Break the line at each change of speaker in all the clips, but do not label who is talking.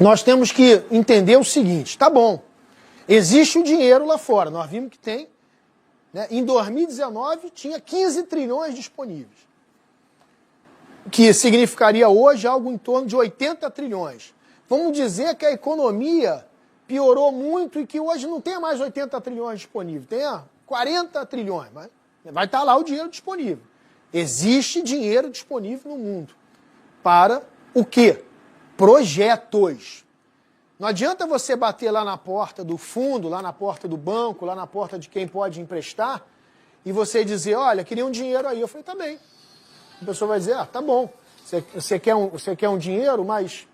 nós temos que entender o seguinte, tá bom, existe o dinheiro lá fora, nós vimos que tem, né? Em 2019 tinha 15 trilhões disponíveis, que significaria hoje algo em torno de 80 trilhões. Vamos dizer que a economia piorou muito e que hoje não tem mais 80 trilhões disponíveis, tem 40 trilhões, mas vai estar lá o dinheiro disponível. Existe dinheiro disponível no mundo para o quê? Projetos. Não adianta você bater lá na porta do fundo, lá na porta do banco, lá na porta de quem pode emprestar e você dizer, olha, queria um dinheiro aí. Eu falei, tá bem. A pessoa vai dizer, tá bom, você quer um dinheiro, mas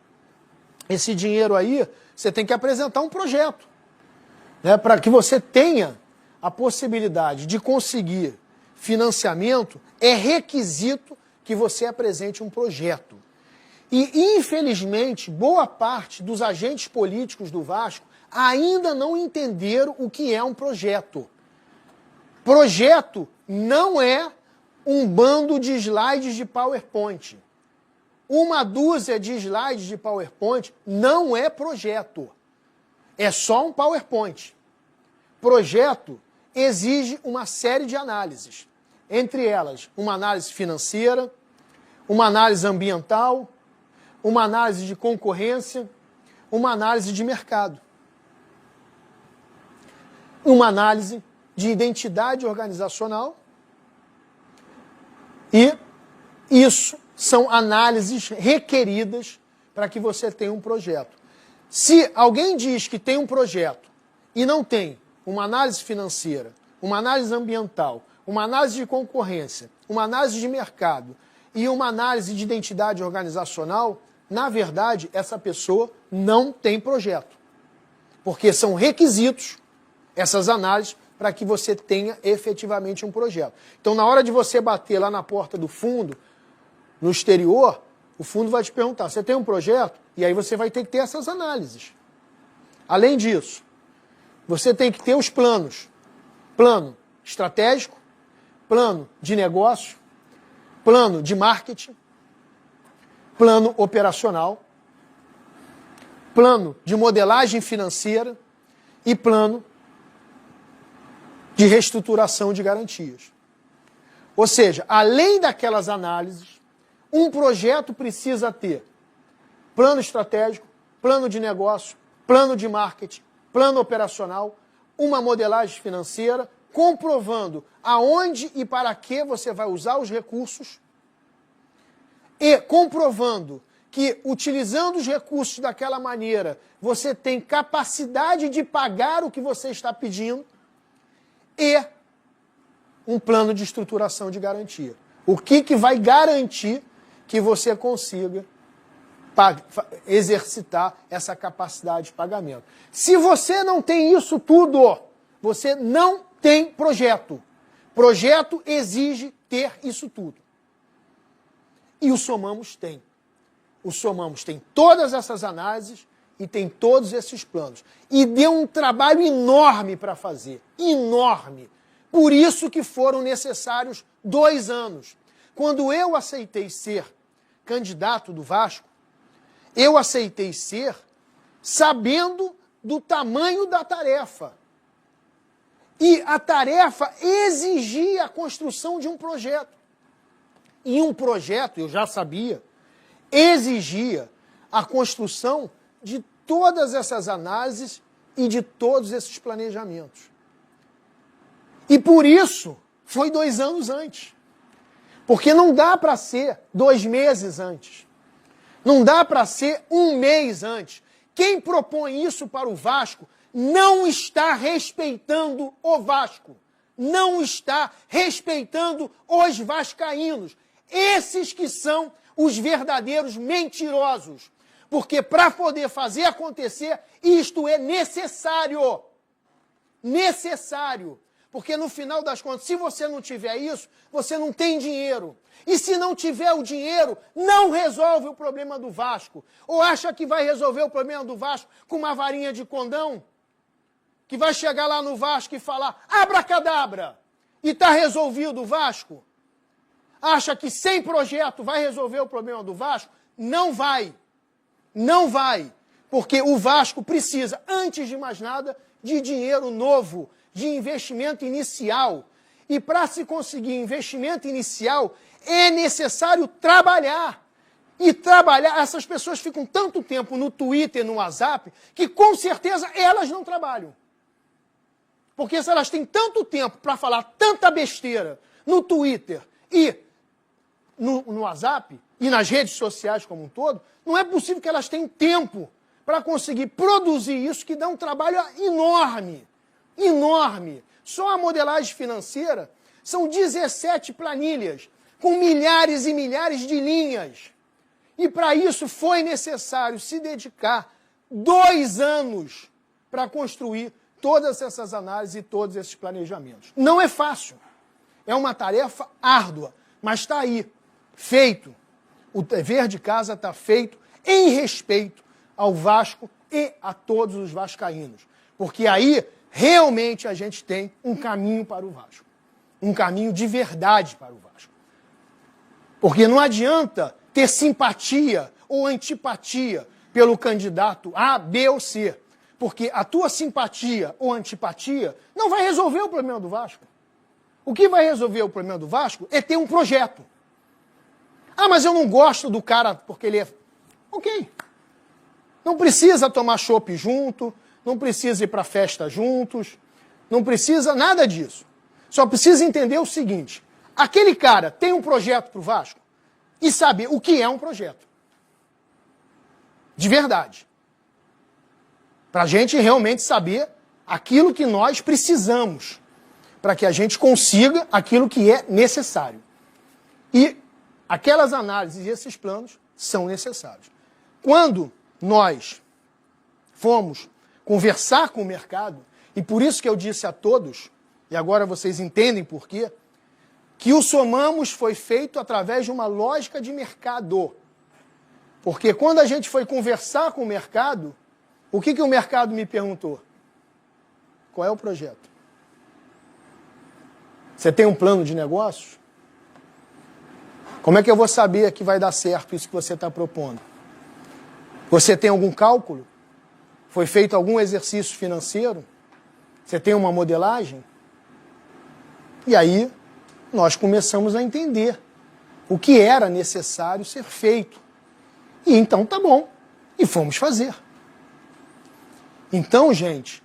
esse dinheiro aí, você tem que apresentar um projeto, né, para que você tenha a possibilidade de conseguir financiamento, é requisito que você apresente um projeto. E, infelizmente, boa parte dos agentes políticos do Vasco ainda não entenderam o que é um projeto. Projeto não é um bando de slides de PowerPoint. Uma dúzia de slides de PowerPoint não é projeto. É só um PowerPoint. Projeto exige uma série de análises. Entre elas, uma análise financeira, uma análise ambiental, uma análise de concorrência, uma análise de mercado. Uma análise de identidade organizacional. E isso são análises requeridas para que você tenha um projeto. Se alguém diz que tem um projeto e não tem uma análise financeira, uma análise ambiental, uma análise de concorrência, uma análise de mercado e uma análise de identidade organizacional, na verdade, essa pessoa não tem projeto. Porque são requisitos, essas análises, para que você tenha efetivamente um projeto. Então, na hora de você bater lá na porta do fundo, no exterior, o fundo vai te perguntar, você tem um projeto? E aí você vai ter que ter essas análises. Além disso, você tem que ter os planos. Plano estratégico, plano de negócio, plano de marketing, plano operacional, plano de modelagem financeira e plano de reestruturação de garantias. Ou seja, além daquelas análises, um projeto precisa ter plano estratégico, plano de negócio, plano de marketing, plano operacional, uma modelagem financeira, comprovando aonde e para que você vai usar os recursos e comprovando que, utilizando os recursos daquela maneira, você tem capacidade de pagar o que você está pedindo e um plano de estruturação de garantia. O que vai garantir que você consiga exercitar essa capacidade de pagamento. Se você não tem isso tudo, você não tem projeto. Projeto exige ter isso tudo. E o Somamos tem. O Somamos tem todas essas análises e tem todos esses planos. E deu um trabalho enorme para fazer. Enorme. Por isso que foram necessários 2 anos. Quando eu aceitei ser candidato do Vasco, eu aceitei ser sabendo do tamanho da tarefa. E a tarefa exigia a construção de um projeto. E um projeto, eu já sabia, exigia a construção de todas essas análises e de todos esses planejamentos. E por isso, foi 2 anos antes. Porque não dá para ser 2 meses antes. Não dá para ser 1 mês antes. Quem propõe isso para o Vasco não está respeitando o Vasco. Não está respeitando os vascaínos. Esses que são os verdadeiros mentirosos. Porque para poder fazer acontecer, isto é necessário. Necessário. Porque no final das contas, se você não tiver isso, você não tem dinheiro. E se não tiver o dinheiro, não resolve o problema do Vasco. Ou acha que vai resolver o problema do Vasco com uma varinha de condão? Que vai chegar lá no Vasco e falar, abracadabra, e está resolvido o Vasco? Acha que sem projeto vai resolver o problema do Vasco? Não vai. Não vai. Porque o Vasco precisa, antes de mais nada, de dinheiro novo, de investimento inicial. E para se conseguir investimento inicial, é necessário trabalhar. E trabalhar, essas pessoas ficam tanto tempo no Twitter, no WhatsApp, que com certeza elas não trabalham. Porque se elas têm tanto tempo para falar tanta besteira no Twitter e no WhatsApp e nas redes sociais como um todo, não é possível que elas tenham tempo para conseguir produzir isso, que dá um trabalho enorme, enorme. Só a modelagem financeira são 17 planilhas, com milhares e milhares de linhas. E para isso foi necessário se dedicar 2 anos para construir todas essas análises e todos esses planejamentos. Não é fácil, é uma tarefa árdua, mas está aí, feito. O dever de casa está feito em respeito ao Vasco e a todos os vascaínos. Porque aí, realmente, a gente tem um caminho para o Vasco. Um caminho de verdade para o Vasco. Porque não adianta ter simpatia ou antipatia pelo candidato A, B ou C. Porque a tua simpatia ou antipatia não vai resolver o problema do Vasco. O que vai resolver o problema do Vasco é ter um projeto. Ah, mas eu não gosto do cara porque ele é... Ok. Não precisa tomar chopp junto, não precisa ir para festa juntos, não precisa nada disso. Só precisa entender o seguinte, aquele cara tem um projeto para o Vasco e saber o que é um projeto. De verdade. Para a gente realmente saber aquilo que nós precisamos, para que a gente consiga aquilo que é necessário. E aquelas análises e esses planos são necessários. Quando nós fomos conversar com o mercado, e por isso que eu disse a todos, e agora vocês entendem por quê, que o Somamos foi feito através de uma lógica de mercado. Porque quando a gente foi conversar com o mercado, o que o mercado me perguntou? Qual é o projeto? Você tem um plano de negócios? Como é que eu vou saber que vai dar certo isso que você está propondo? Você tem algum cálculo? Foi feito algum exercício financeiro? Você tem uma modelagem? E aí nós começamos a entender o que era necessário ser feito. E então tá bom. E fomos fazer. Então, gente,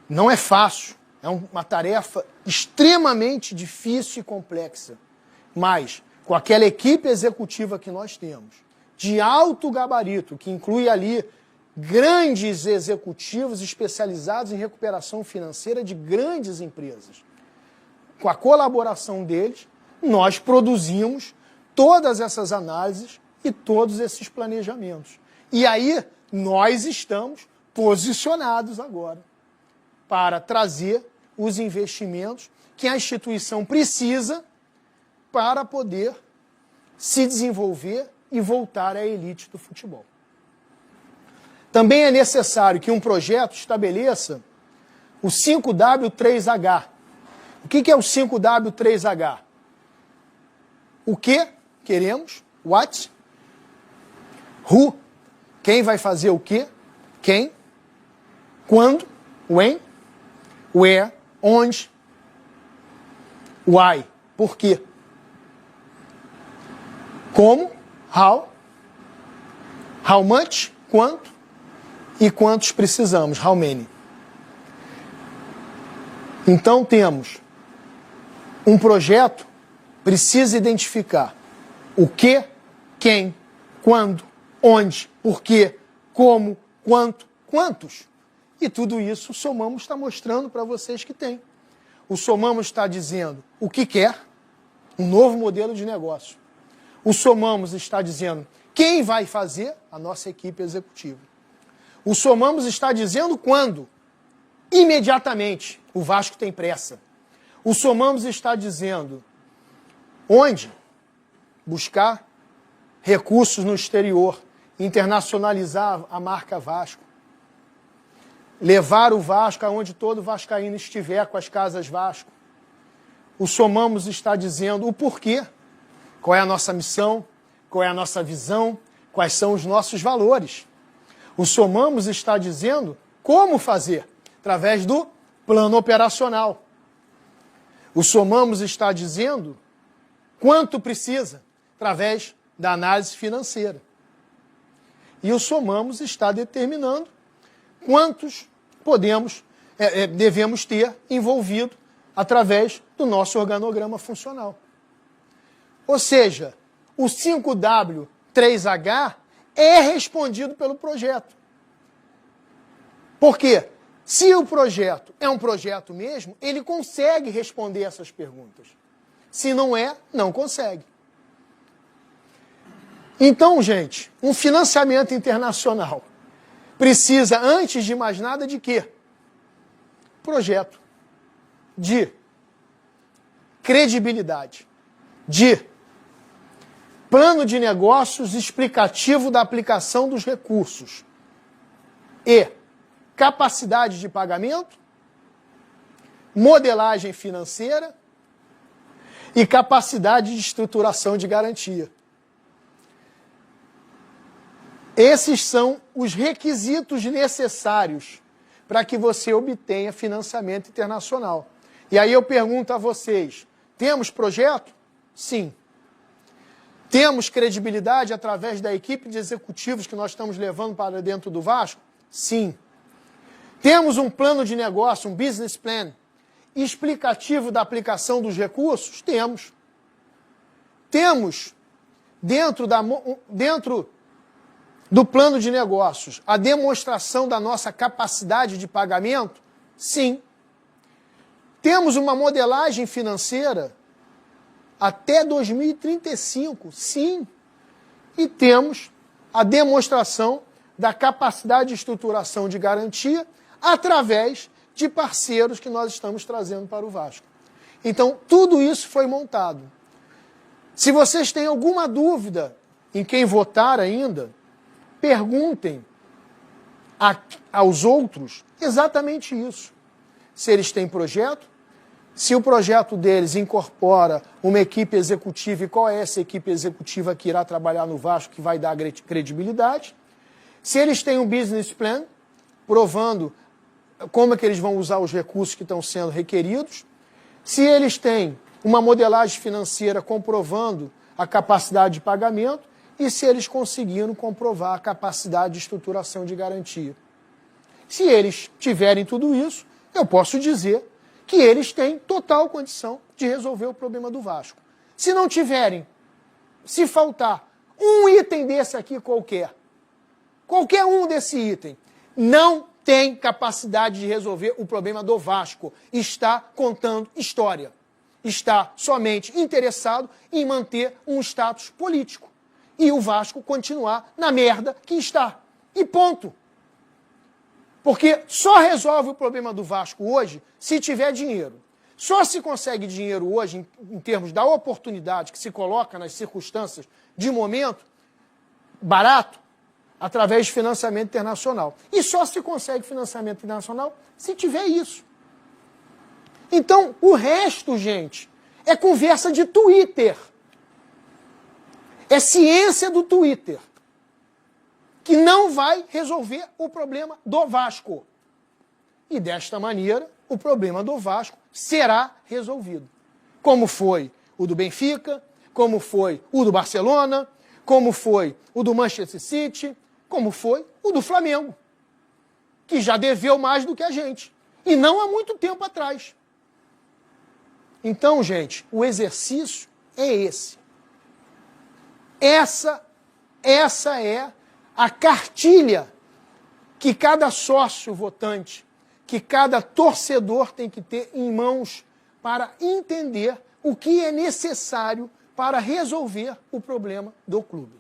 não é fácil. É uma tarefa extremamente difícil e complexa. Mas, com aquela equipe executiva que nós temos, de alto gabarito, que inclui ali grandes executivos especializados em recuperação financeira de grandes empresas, com a colaboração deles, nós produzimos todas essas análises e todos esses planejamentos. E aí, nós estamos posicionados agora para trazer os investimentos que a instituição precisa para poder se desenvolver e voltar à elite do futebol. Também é necessário que um projeto estabeleça o 5W3H. O que é o 5W3H? O que queremos, what, who, quem vai fazer o quê, quem, quando, when, where, onde, why, por quê, como, how much, quanto, e quantos precisamos, how many. Então temos um projeto, precisa identificar o que, quem, quando, onde, por quê, como, quanto, quantos. E tudo isso o Somamos está mostrando para vocês que tem. O Somamos está dizendo o que quer, um novo modelo de negócio. O Somamos está dizendo quem vai fazer, a nossa equipe executiva. O Somamos está dizendo quando, imediatamente, o Vasco tem pressa. O Somamos está dizendo onde buscar recursos no exterior, internacionalizar a marca Vasco, levar o Vasco aonde todo vascaíno estiver com as casas Vasco. O Somamos está dizendo o porquê, qual é a nossa missão, qual é a nossa visão, quais são os nossos valores. O Somamos está dizendo como fazer, através do plano operacional. O Somamos está dizendo quanto precisa, através da análise financeira. E o Somamos está determinando quantos devemos ter envolvido através do nosso organograma funcional. Ou seja, o 5W3H é respondido pelo projeto. Por quê? Se o projeto é um projeto mesmo, ele consegue responder essas perguntas. Se não é, não consegue. Então, gente, um financiamento internacional precisa, antes de mais nada, de quê? Projeto. De credibilidade. De plano de negócios explicativo da aplicação dos recursos. E capacidade de pagamento, modelagem financeira e capacidade de estruturação de garantia. Esses são os requisitos necessários para que você obtenha financiamento internacional. E aí eu pergunto a vocês, temos projeto? Sim. Temos credibilidade através da equipe de executivos que nós estamos levando para dentro do Vasco? Sim. Temos um plano de negócio, um business plan, explicativo da aplicação dos recursos? Temos. Temos, dentro do plano de negócios, a demonstração da nossa capacidade de pagamento? Sim. Temos uma modelagem financeira até 2035? Sim. E temos a demonstração da capacidade de estruturação de garantia através de parceiros que nós estamos trazendo para o Vasco. Então, tudo isso foi montado. Se vocês têm alguma dúvida em quem votar ainda, perguntem aos outros exatamente isso. Se eles têm projeto, se o projeto deles incorpora uma equipe executiva e qual é essa equipe executiva que irá trabalhar no Vasco que vai dar credibilidade. Se eles têm um business plan, provando como é que eles vão usar os recursos que estão sendo requeridos. Se eles têm uma modelagem financeira comprovando a capacidade de pagamento e se eles conseguiram comprovar a capacidade de estruturação de garantia. Se eles tiverem tudo isso, eu posso dizer que eles têm total condição de resolver o problema do Vasco. Se não tiverem, se faltar um item desse aqui qualquer um desse item, não tem capacidade de resolver o problema do Vasco. Está contando história. Está somente interessado em manter um status político. E o Vasco continuar na merda que está. E ponto. Porque só resolve o problema do Vasco hoje se tiver dinheiro. Só se consegue dinheiro hoje, em termos da oportunidade que se coloca nas circunstâncias de momento, barato, através de financiamento internacional. E só se consegue financiamento internacional se tiver isso. Então, o resto, gente, é conversa de Twitter. É ciência do Twitter. Que não vai resolver o problema do Vasco. E desta maneira, o problema do Vasco será resolvido. Como foi o do Benfica, como foi o do Barcelona, como foi o do Manchester City, como foi o do Flamengo, que já deveu mais do que a gente. E não há muito tempo atrás. Então, gente, o exercício é esse. Essa é a cartilha que cada sócio votante, que cada torcedor tem que ter em mãos para entender o que é necessário para resolver o problema do clube.